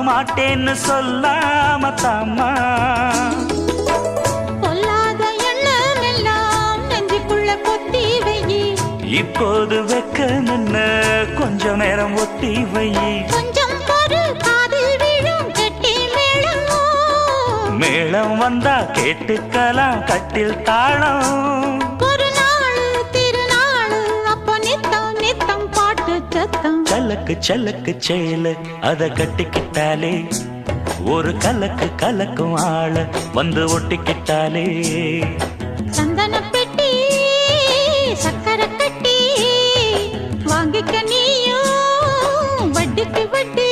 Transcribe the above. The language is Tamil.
மாட்டேன்னு சொல்லாம தாமா பொல்லாத எண்ணம் எல்லாம் நெஞ்சுக்குள்ள பொத்தி வையி இப்போது வெக்க நின்ன கொஞ்ச நேரம் ஒத்தி வையி கொஞ்சம் பொறு காதில் விழும் கெட்டி மேளம் மேளம் வந்தா கேட்டுக்கலாம் கட்டில் தாளம் ஒரு நாள் திருநாள் அப்ப நித்தம் நித்தம் பாட்டு சத்தம் சலக்கு சலக்கு செயல அத கட்டிக்கிட்டாலே ஒரு கலக்கு கலக்கும் ஆள வந்து ஒட்டிக்கிட்டாலே சந்தன பெட்டி சக்கரை கட்டி வாங்கிக்க நீயும் வட்டிக்கு வட்டி